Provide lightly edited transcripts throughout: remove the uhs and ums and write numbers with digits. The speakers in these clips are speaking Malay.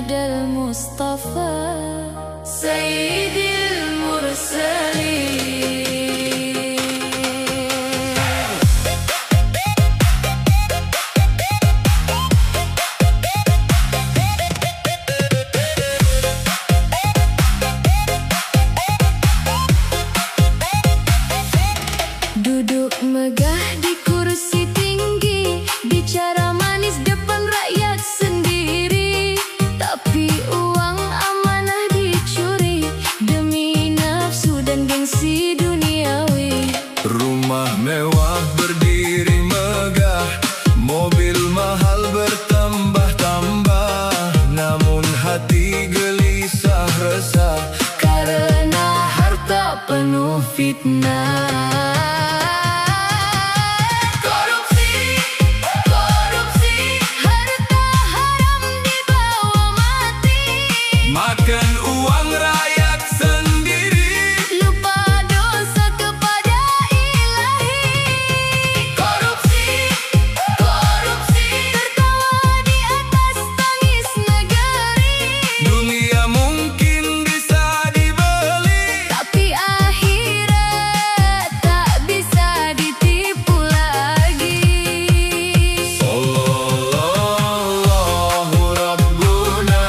أحمد المصطفى سيد المرسلين. Duduk megah di kursi tinggi, bicara manis depan rakyat sendiri. Tapi uang amanah dicuri demi nafsu dan gengsi duniawi. Rumah mewah berdiri megah, mobil mahal bertambah-tambah, namun hati gelisah resah karena harta penuh fitnah. Makan uang rakyat sendiri, lupa dosa kepada Ilahi. Korupsi, korupsi, tertawa di atas tangis negeri. dunia mungkin bisa dibeli, Tapi akhirat tak bisa ditipu lagi. Sallallahu Rabbuna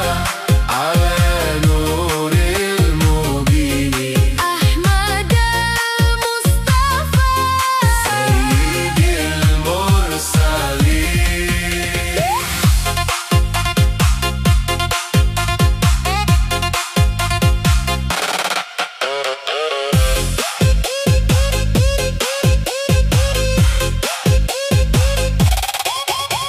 ala nuril mubini, Ahmad al-Mustafa Sayyidil mursalin.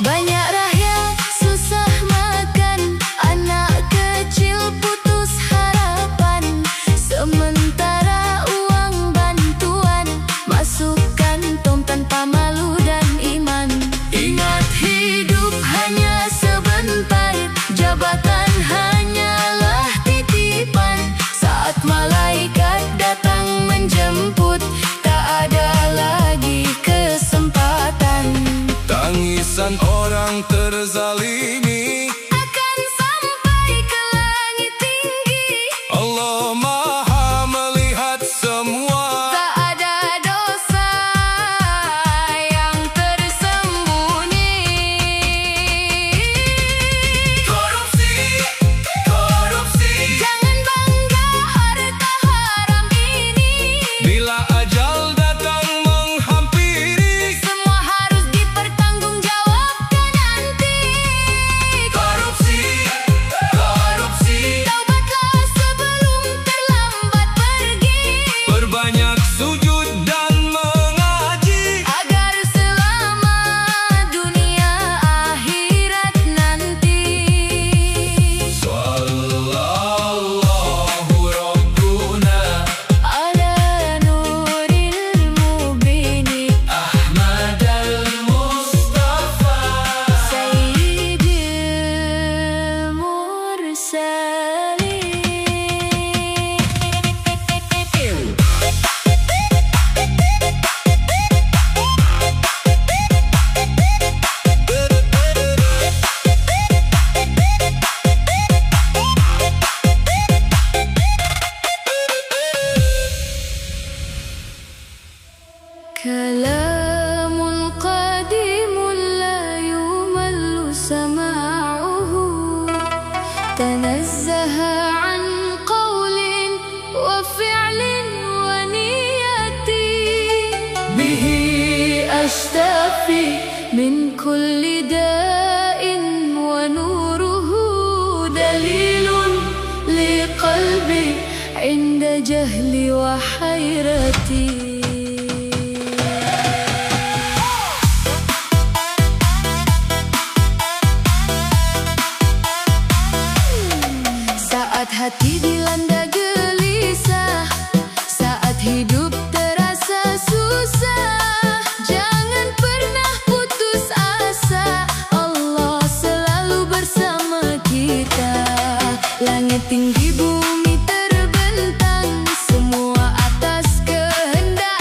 Banyak rakyat susah makan, anak kecil putus harapan. Sementara uang bantuan masuk kantong tanpa malu dan iman. Ingat hidup hanya sebentar, jabatan hanyalah titipan. Saat malaikat datang menjemput, tak ada lagi kesempatan. Tangisan orang terzalimi Akan sampai ke langit tinggi, Allah Maha melihat semua. tak ada dosa yang tersembunyi. Korupsi, korupsi, Jangan bangga harta haram ini. bila ajal datang menghampiri. Semua harus dipertanggungjawabkan nanti. Korupsi, korupsi, Taubatlah sebelum terlambat pergi, perbanyak sujud dan mengaji. agar selamat dunia akhirat nanti. Sallallahu Rabbuna Ala nuril mubini, Ahmad al-Mustafa Sayyidil mursalin. Kalamul qadimun la yumallu sama'uhu, tanazzaha an qawlin wa fi'lin wa niyati. Bihi ashtafi min kulli da'in wa nuruhu dalilun li qalbi inda jahli wa hayrati. Saat hati dilanda gelisah, saat hidup terasa susah, jangan pernah putus asa. Allah selalu bersama kita. Langit tinggi bumi terbentang, semua atas kehendak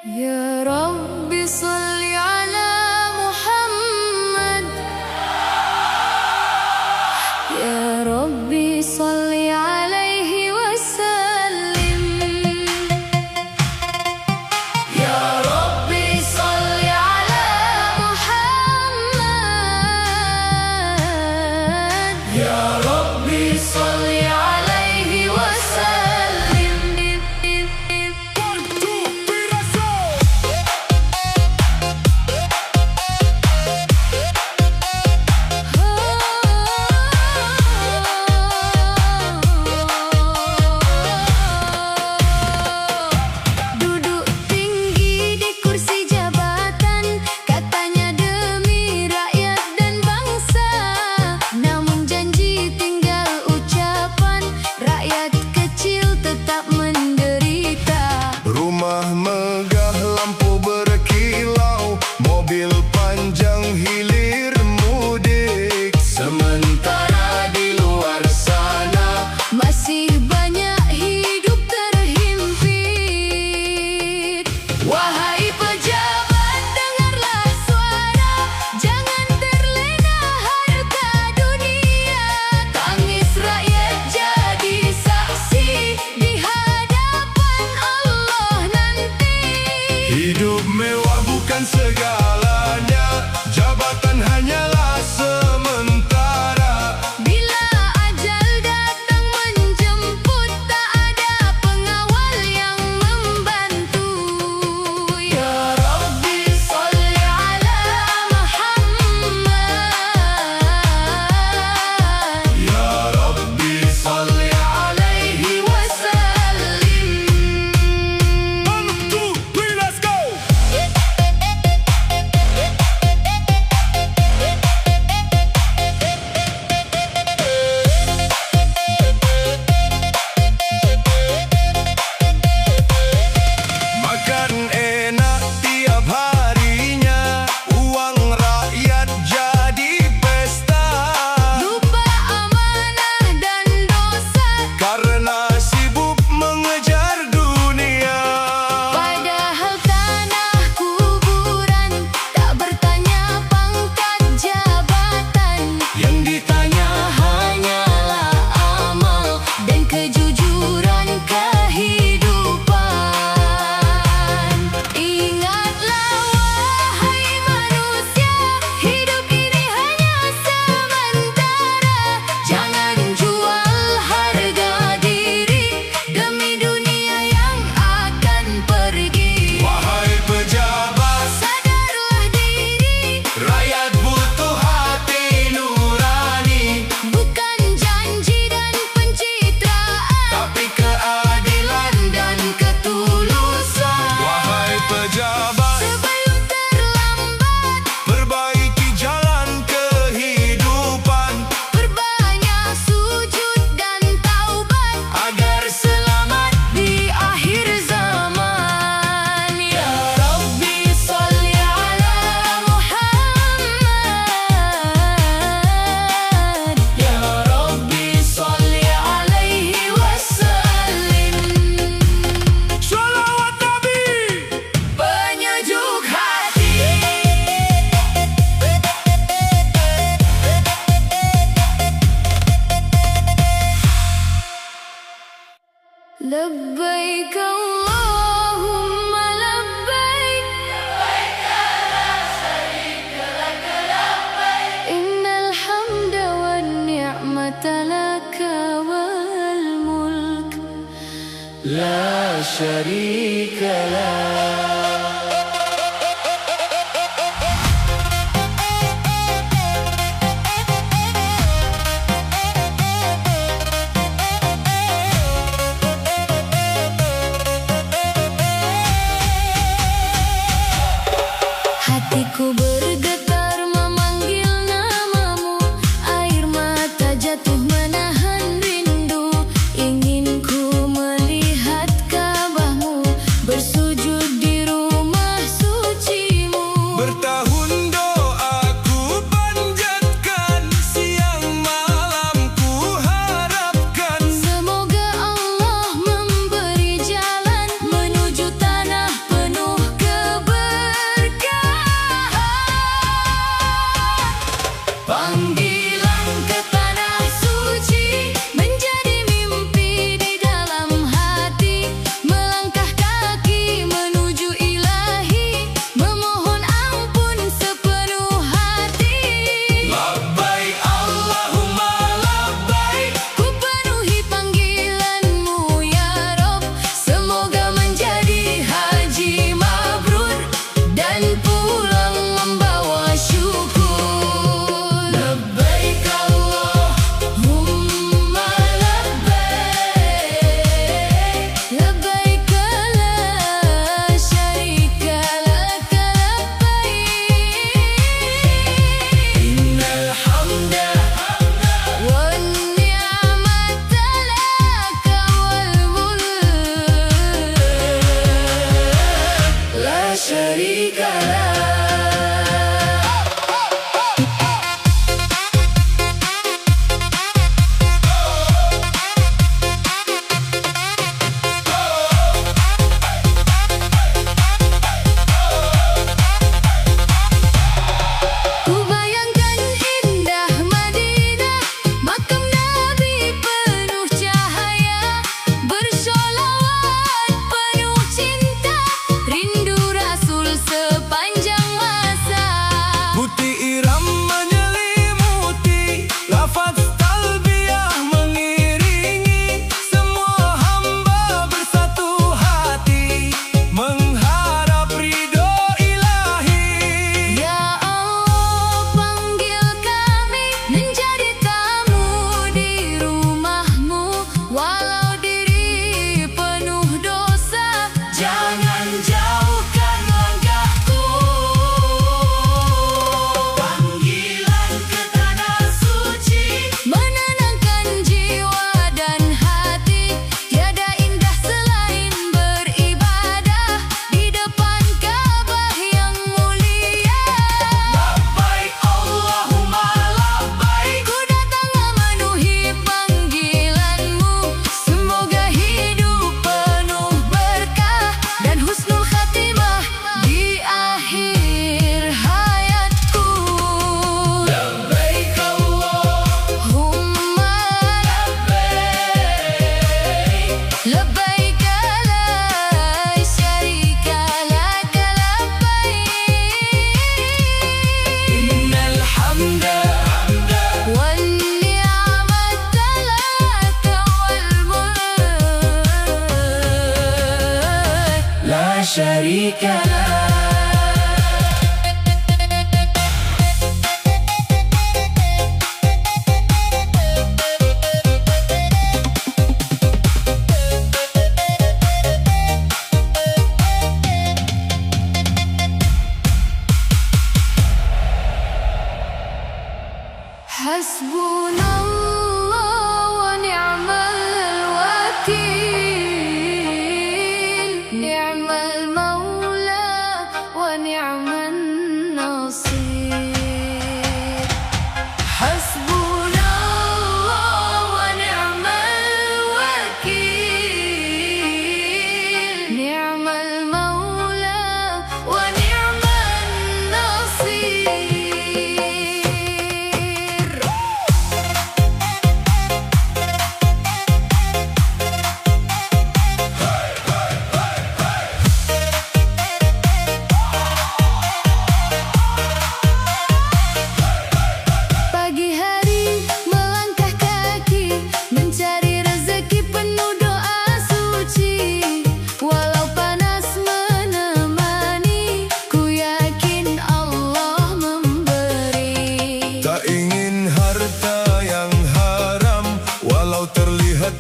Ya Rabbi salli ala Muhammad. Ya Rabbi salli alaihi wasallim. Ya Rabbi salli ala Muhammad. Ya Rabbi salli alaihi wasallim. Duduk tinggi di kursi jabatan, katanya demi rakyat dan bangsa. Namun janji tinggal ucapan, rakyat kecil tetap menderita. Rumah megah, lampu berkilau, mobil panjang hilir mudik. Sementara di luar sana Masih banyak hidup terhimpit. Wahai pejabat, dengarlah suara, jangan terlena harta dunia. Tangis rakyat jadi saksi di hadapan Allah nanti. hidup mewah bukan segalanya, jabatan hanyalah sementara. Bila ajal datang menjemput, tak ada pengawal yang membantu. Ya Rabbi salli ala Muhammad. Ya Rabbi salli Alaihi wasallim. 1, 2, 3, let's go! Makan enak tiap harinya, uang rakyat jadi pesta. Lupa amanah dan dosa, Karena sibuk mengejar dunia. padahal tanah kuburan tak bertanya pangkat jabatan. Yang ditanya Hanyalah amal dan kejujuran kehidupan. Ingatlah wahai manusia, hidup ini hanya sementara. Jangan jual harga diri demi dunia yang akan pergi. wahai pejabat, Sadarlah diri, rakyat butuh hati nurani, bukan janji dan pencitraan, tapi keadilan dan ketulusan. Wahai pejabat, Sebelum terlambat, perbaiki jalan kehidupan, perbanyak sujud dan taubat agar selamat di akhir zaman. Ya Rabbi salli ala Muhammad. Ya Rabbi salli alaihi wasallim. Shalawat Nabi. Penyejuk hati. Labbaik Allahumma labbaik. Innal hamda wan ni'mata laka wal mulk La syarika lah. Hatiku bergetar memanggil namamu, air mata jatuh menahan rindu. Ingin ku melihat Ka'bahmu syarika lah. Syarika lah. Hasbunallah wa ni'mal wakil, ni'mal maula wa ni'man nasir. Hasbunallah wa ni'mal wakil, ni'mal maula wa ni'man nasir.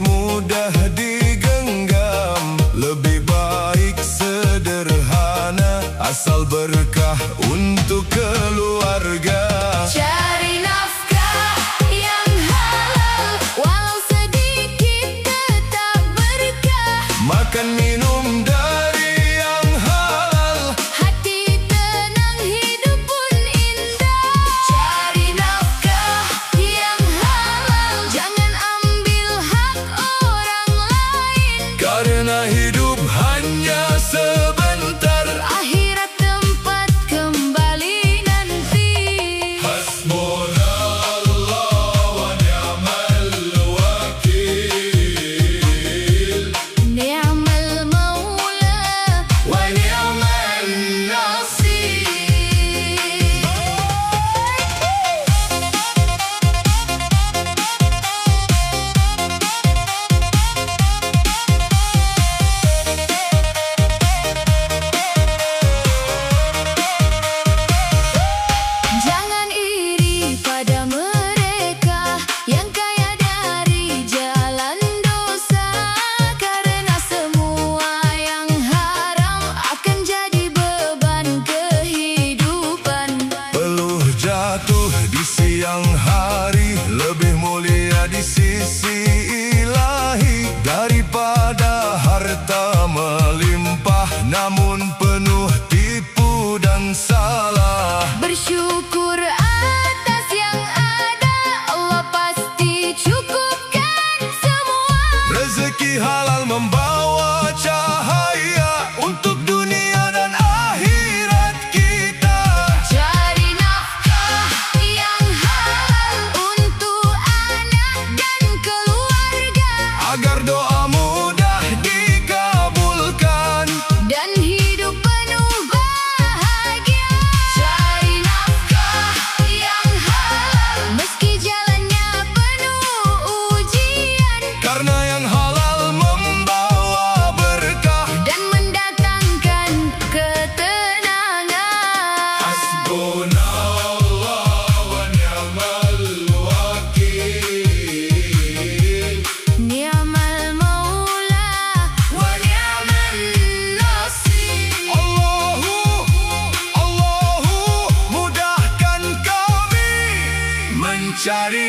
Mudah digenggam, lebih baik sederhana, asal berkah untuk keluarga. Cari nafkah yang halal, walau sedikit tetap berkah. Makan minum dari yang halal, hati tenang, hidup pun indah. Cari nafkah yang halal, jangan ambil hak orang lain. karena hidup hanya sebentar. Akhirat tempat kembali nanti. Hasbunallah wa ni'mal wakil, Ni'mal maula wa ni'man nasir. Jangan iri pada mereka yang kaya dari jalan dosa, karena semua yang haram akan jadi beban kehidupan. Peluh jatuh di siang hari, lebih mulia di sisi ilahi daripada harta melimpah namun penuh tipu. salah. Bersyukur atas yang ada, Allah pasti cukupkan semua. Rezeki halal membawa cahaya untuk dunia dan akhirat kita. Cari nafkah yang halal untuk anak dan keluarga, Agar doa mudah dikabulkan. dan hidup penuh bahagia. Cari nafkah yang halal, meski jalannya penuh ujian, Karena yang halal membawa berkah. dan mendatangkan ketenangan. Hasbunallah wa ni'mal wakil. Ni'mal maula wa ni'mal nasir. Allahu mudahkan kami mencari